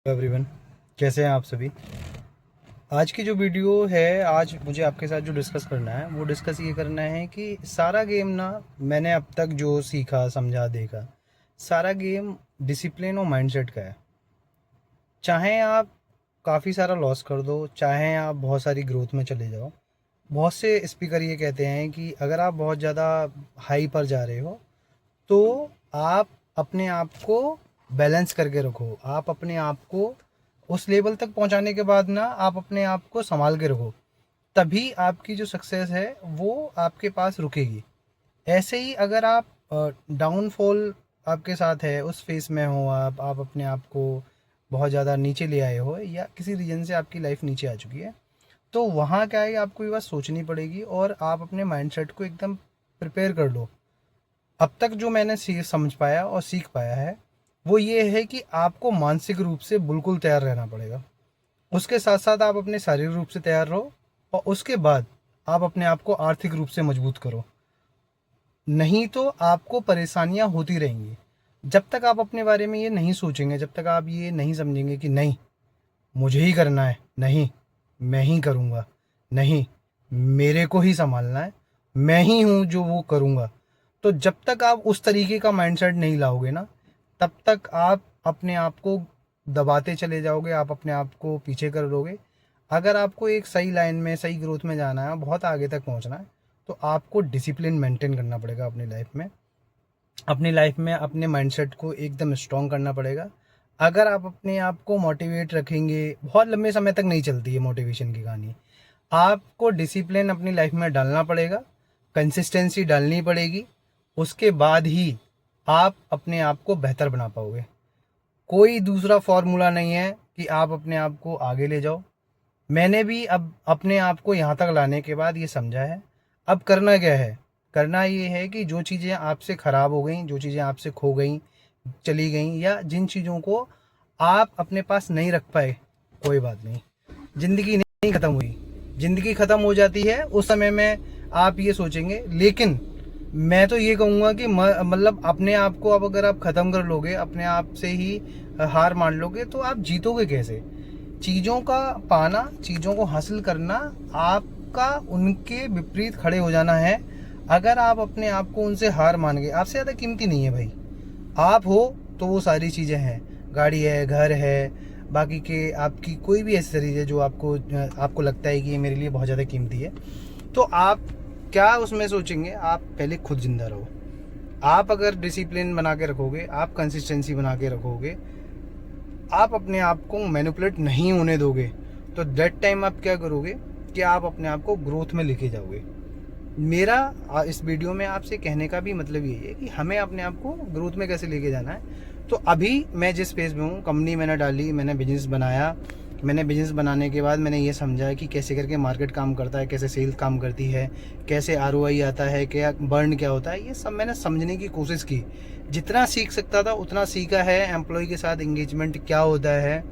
Everyone, कैसे हैं आप सभी। आज की जो वीडियो है, आज मुझे आपके साथ जो डिस्कस करना है वो डिस्कस ये करना है कि सारा गेम ना, मैंने अब तक जो सीखा समझा देखा, सारा गेम डिसिप्लिन और माइंडसेट का है। चाहे आप काफ़ी सारा लॉस कर दो, चाहे आप बहुत सारी ग्रोथ में चले जाओ। बहुत से स्पीकर ये कहते हैं कि अगर आप बहुत ज़्यादा हाई पर जा रहे हो तो आप अपने आप को बैलेंस करके रखो। आप अपने आप को उस लेवल तक पहुंचाने के बाद ना आप अपने आप को संभाल के रखो, तभी आपकी जो सक्सेस है वो आपके पास रुकेगी। ऐसे ही अगर आप डाउनफॉल आपके साथ है, उस फेस में हो, आप अपने आप को बहुत ज़्यादा नीचे ले आए हो या किसी रीजन से आपकी लाइफ नीचे आ चुकी है, तो वहाँ क्या है, आपको ये बात सोचनी पड़ेगी और आप अपने माइंडसेट को एकदम प्रिपेयर कर लो। अब तक जो मैंने समझ पाया और सीख पाया है वो ये है कि आपको मानसिक रूप से बिल्कुल तैयार रहना पड़ेगा। उसके साथ साथ आप अपने शारीरिक रूप से तैयार रहो और उसके बाद आप अपने आप को आर्थिक रूप से मजबूत करो। नहीं तो आपको परेशानियां होती रहेंगी। जब तक आप अपने बारे में ये नहीं सोचेंगे, जब तक आप ये नहीं समझेंगे कि नहीं मुझे ही करना है, नहीं मैं ही करूँगा, नहीं मेरे को ही संभालना है, मैं ही हूँ जो वो करूँगा, तो जब तक आप उस तरीके का माइंडसेट नहीं लाओगे ना, तब तक आप अपने आप को दबाते चले जाओगे, आप अपने आप को पीछे कर दोगे। अगर आपको एक सही लाइन में, सही ग्रोथ में जाना है, बहुत आगे तक पहुंचना है, तो आपको डिसिप्लिन मेंटेन करना पड़ेगा अपनी लाइफ में। अपनी लाइफ में अपने माइंडसेट को एकदम स्ट्रॉन्ग करना पड़ेगा। अगर आप अपने आप को मोटिवेट रखेंगे, बहुत लंबे समय तक नहीं चलती है मोटिवेशन की कहानी। आपको डिसिप्लिन अपनी लाइफ में डालना पड़ेगा, कंसिस्टेंसी डालनी पड़ेगी। उसके बाद ही आप अपने आप को बेहतर बना पाओगे। कोई दूसरा फॉर्मूला नहीं है कि आप अपने आप को आगे ले जाओ। मैंने भी अब अपने आप को यहाँ तक लाने के बाद ये समझा है, अब करना क्या है। करना ये है कि जो चीज़ें आपसे ख़राब हो गई, जो चीज़ें आपसे खो गई, चली गई, या जिन चीज़ों को आप अपने पास नहीं रख पाए, कोई बात नहीं, ज़िंदगी नहीं ख़त्म हुई। ज़िंदगी ख़त्म हो जाती है उस समय में आप ये सोचेंगे, लेकिन मैं तो ये कहूँगा कि मतलब अपने आप को अब अगर आप ख़त्म कर लोगे, अपने आप से ही हार मान लोगे, तो आप जीतोगे कैसे। चीज़ों का पाना, चीज़ों को हासिल करना, आपका उनके विपरीत खड़े हो जाना है। अगर आप अपने आप को उनसे हार मान गए, आपसे ज़्यादा कीमती नहीं है भाई। आप हो तो वो सारी चीज़ें हैं, गाड़ी है, घर है, बाकी के आपकी कोई भी ऐसी चीज़ है जो आपको लगता है कि ये मेरे लिए बहुत ज़्यादा कीमती है, तो आप क्या उसमें सोचेंगे। आप पहले खुद जिंदा रहो। आप अगर डिसिप्लिन बना के रखोगे, आप कंसिस्टेंसी बना के रखोगे, आप अपने आप को मैनिपुलेट नहीं होने दोगे, तो दैट टाइम आप क्या करोगे कि आप अपने आप को ग्रोथ में लेके जाओगे। मेरा इस वीडियो में आपसे कहने का भी मतलब यही है कि हमें अपने आप को ग्रोथ में कैसे लेके जाना है। तो अभी मैं जिस फेज में हूँ, कंपनी मैंने डाली, मैंने बिजनेस बनाया, मैंने बिजनेस बनाने के बाद मैंने ये समझा है कि कैसे करके मार्केट काम करता है, कैसे सेल काम करती है, कैसे आरओआई आता है, क्या बर्न क्या होता है, ये सब मैंने समझने की कोशिश की। जितना सीख सकता था उतना सीखा है। एम्प्लॉय के साथ इंगेजमेंट क्या होता है,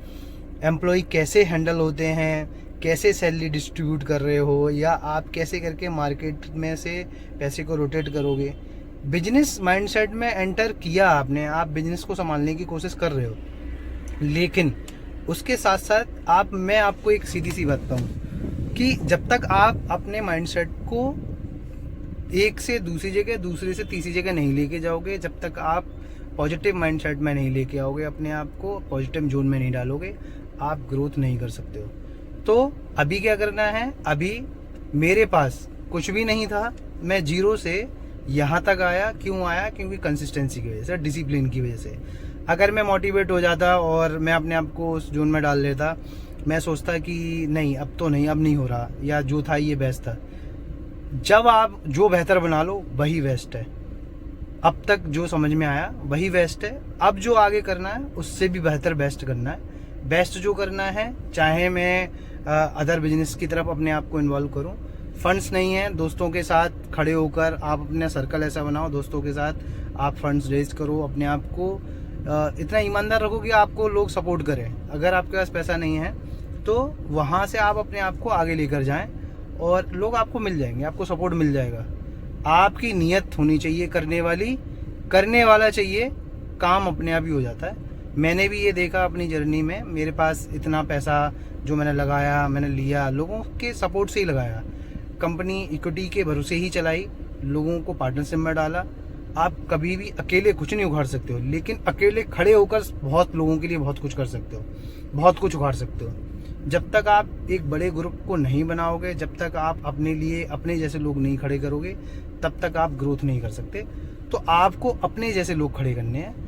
एम्प्लॉय कैसे हैंडल होते हैं, कैसे सैलरी डिस्ट्रीब्यूट कर रहे हो, या आप कैसे करके मार्केट में से पैसे को रोटेट करोगे। बिजनेस माइंडसेट में एंटर किया आपने, आप बिजनेस को संभालने की कोशिश कर रहे हो, लेकिन उसके साथ साथ मैं आपको एक सीधी सी बात बताऊं कि जब तक आप अपने माइंडसेट को एक से दूसरी जगह, दूसरे से तीसरी जगह नहीं लेके जाओगे, जब तक आप पॉजिटिव माइंडसेट में नहीं लेके आओगे, अपने आप को पॉजिटिव जोन में नहीं डालोगे, आप ग्रोथ नहीं कर सकते हो। तो अभी क्या करना है, अभी मेरे पास कुछ भी नहीं था, मैं जीरो से यहाँ तक आया। क्यों आया? क्योंकि कंसिस्टेंसी की वजह से, डिसिप्लिन की वजह से। अगर मैं मोटिवेट हो जाता और मैं अपने आप को उस जोन में डाल लेता, मैं सोचता कि नहीं अब तो नहीं, अब नहीं हो रहा, या जो था ये बेस्ट था। जब आप जो बेहतर बना लो वही बेस्ट है। अब तक जो समझ में आया वही बेस्ट है। अब जो आगे करना है उससे भी बेहतर बेस्ट करना है। बेस्ट जो करना है, चाहे मैं अदर बिजनेस की तरफ अपने आप को इन्वॉल्व करूं, फंड्स नहीं है, दोस्तों के साथ खड़े होकर आप अपना सर्कल ऐसा बनाओ, दोस्तों के साथ आप फंड्स रेज करो, अपने आप को इतना ईमानदार रखो कि आपको लोग सपोर्ट करें। अगर आपके पास पैसा नहीं है तो वहाँ से आप अपने आप को आगे लेकर जाएं और लोग आपको मिल जाएंगे, आपको सपोर्ट मिल जाएगा। आपकी नीयत होनी चाहिए करने वाली, करने वाला चाहिए, काम अपने आप ही हो जाता है। मैंने भी ये देखा अपनी जर्नी में, मेरे पास इतना पैसा जो मैंने लगाया, मैंने लिया लोगों के सपोर्ट से ही लगाया, कंपनी इक्विटी के भरोसे ही चलाई, लोगों को पार्टनरशिप में डाला। आप कभी भी अकेले कुछ नहीं उखाड़ सकते हो, लेकिन अकेले खड़े होकर बहुत लोगों के लिए बहुत कुछ कर सकते हो, बहुत कुछ उखाड़ सकते हो। जब तक आप एक बड़े ग्रुप को नहीं बनाओगे, जब तक आप अपने लिए अपने जैसे लोग नहीं खड़े करोगे, तब तक आप ग्रोथ नहीं कर सकते। तो आपको अपने जैसे लोग खड़े करने हैं।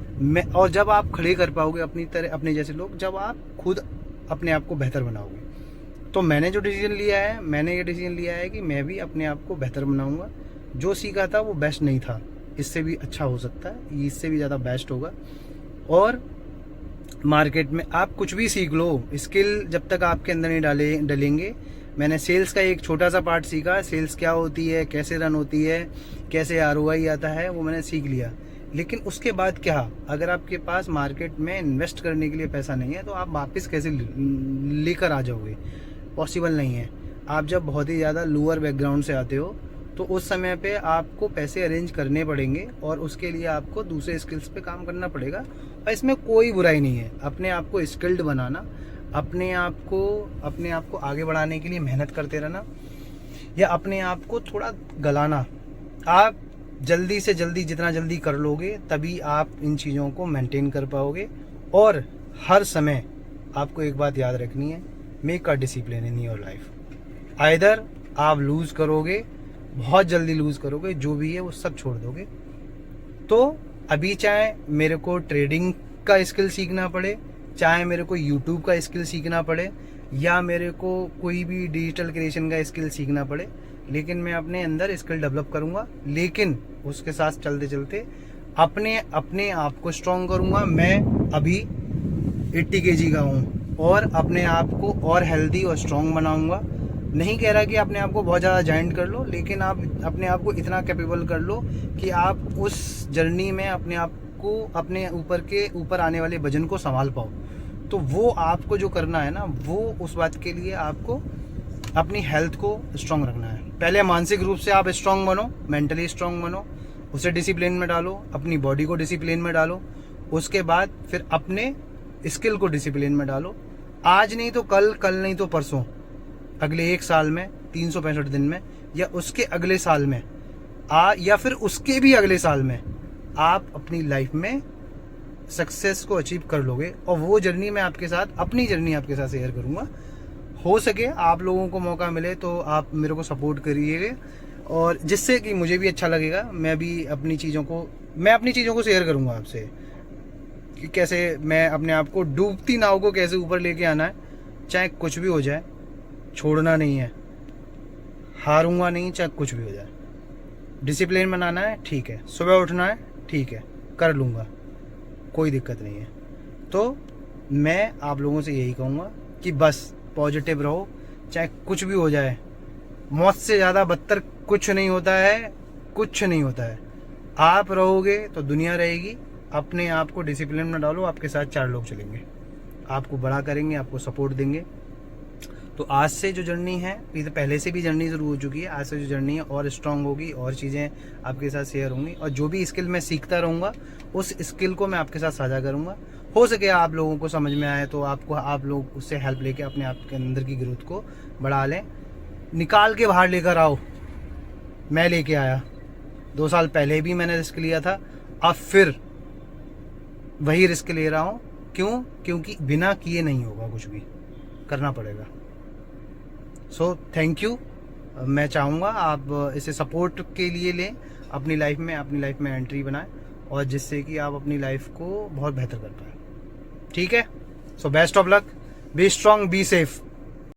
और जब आप खड़े कर पाओगे अपनी तरह अपने जैसे लोग, जब आप खुद अपने आप को बेहतर बनाओगे। तो मैंने जो डिसीजन लिया है, मैंने ये डिसीजन लिया है कि मैं भी अपने आप को बेहतर बनाऊंगा। जो सीखा था वो बेस्ट नहीं था, इससे भी अच्छा हो सकता है, इससे भी ज़्यादा बेस्ट होगा। और मार्केट में आप कुछ भी सीख लो, स्किल जब तक आपके अंदर नहीं डलेंगे। मैंने सेल्स का एक छोटा सा पार्ट सीखा, सेल्स क्या होती है, कैसे रन होती है, कैसे ROI आता है, वो मैंने सीख लिया। लेकिन उसके बाद क्या, अगर आपके पास मार्केट में इन्वेस्ट करने के लिए पैसा नहीं है तो आप वापस कैसे लेकर आ जाओगे? पॉसिबल नहीं है। आप जब बहुत ही ज़्यादा लोअर बैकग्राउंड से आते हो तो उस समय पे आपको पैसे अरेंज करने पड़ेंगे और उसके लिए आपको दूसरे स्किल्स पे काम करना पड़ेगा। और इसमें कोई बुराई नहीं है। अपने आप को स्किल्ड बनाना, अपने आप को आगे बढ़ाने के लिए मेहनत करते रहना, या अपने आप को थोड़ा गलाना। आप जल्दी से जल्दी जितना जल्दी कर लोगे तभी आप इन चीज़ों को मेंटेन कर पाओगे। और हर समय आपको एक बात याद रखनी है, make a discipline in your life. Either आप लूज़ करोगे, बहुत जल्दी लूज़ करोगे, जो भी है वो सब छोड़ दोगे। तो अभी चाहे मेरे को ट्रेडिंग का स्किल सीखना पड़े, चाहे मेरे को यूट्यूब का स्किल सीखना पड़े, या मेरे को कोई भी डिजिटल क्रिएशन का स्किल सीखना पड़े, लेकिन मैं अपने अंदर स्किल डेवलप करूँगा। लेकिन उसके साथ चलते चलते अपने आप को स्ट्रॉन्ग करूँगा। मैं अभी 80 kg का हूँ और अपने आप को और हेल्दी और स्ट्रॉन्ग बनाऊँगा। नहीं कह रहा कि अपने आप को बहुत ज़्यादा जाइंट कर लो, लेकिन आप अपने आप को इतना कैपेबल कर लो कि आप उस जर्नी में अपने आप को अपने ऊपर आने वाले वजन को संभाल पाओ। तो वो आपको जो करना है ना, वो उस बात के लिए आपको अपनी हेल्थ को स्ट्रॉन्ग रखना है। पहले मानसिक रूप से आप स्ट्रॉन्ग बनो, मेंटली स्ट्रॉन्ग बनो, उसे डिसिप्लिन में डालो, अपनी बॉडी को डिसिप्लिन में डालो। उसके बाद फिर अपने स्किल को डिसिप्लिन में डालो। आज नहीं तो कल, कल नहीं तो परसों, अगले 1 साल में, 365 दिन में, या उसके अगले साल में, या फिर उसके भी अगले साल में आप अपनी लाइफ में सक्सेस को अचीव कर लोगे। और वो जर्नी मैं आपके साथ, अपनी जर्नी आपके साथ शेयर करूँगा। हो सके आप लोगों को मौका मिले तो आप मेरे को सपोर्ट करिएगा, और जिससे कि मुझे भी अच्छा लगेगा। मैं भी अपनी चीज़ों को शेयर करूँगा आपसे कि कैसे मैं अपने आप को, डूबती नाव को कैसे ऊपर लेके आना है। चाहे कुछ भी हो जाए, छोड़ना नहीं है, हारूंगा नहीं, चाहे कुछ भी हो जाए। डिसिप्लिन बनाना है, ठीक है, सुबह उठना है, ठीक है, कर लूँगा, कोई दिक्कत नहीं है। तो मैं आप लोगों से यही कहूँगा कि बस पॉजिटिव रहो, चाहे कुछ भी हो जाए। मौत से ज़्यादा बदतर कुछ नहीं होता है, कुछ नहीं होता है। आप रहोगे तो दुनिया रहेगी। अपने आप को डिसिप्लिन में डालो, आपके साथ 4 लोग चलेंगे, आपको बड़ा करेंगे, आपको सपोर्ट देंगे। तो आज से जो जर्नी है, ये तो पहले से भी जर्नी शुरू हो चुकी है, आज से जो जर्नी है और स्ट्रांग होगी, और चीज़ें आपके साथ शेयर होंगी। और जो भी स्किल मैं सीखता रहूँगा, उस स्किल को मैं आपके साथ साझा करूँगा। हो सके आप लोगों को समझ में आए तो आप लोग उससे हेल्प लेके अपने आप के अंदर की ग्रोथ को बढ़ा लें, निकाल के बाहर लेकर आओ। मैं लेके आया, 2 साल पहले भी मैंने रिस्क लिया था, अब फिर वही रिस्क ले रहा हूँ। क्यों? क्योंकि बिना किए नहीं होगा, कुछ भी करना पड़ेगा। So thank you. मैं चाहूँगा आप इसे सपोर्ट के लिए लें, अपनी लाइफ में एंट्री बनाएं, और जिससे कि आप अपनी लाइफ को बहुत बेहतर कर पाएँ। ठीक है? So best of luck, B strong, be safe.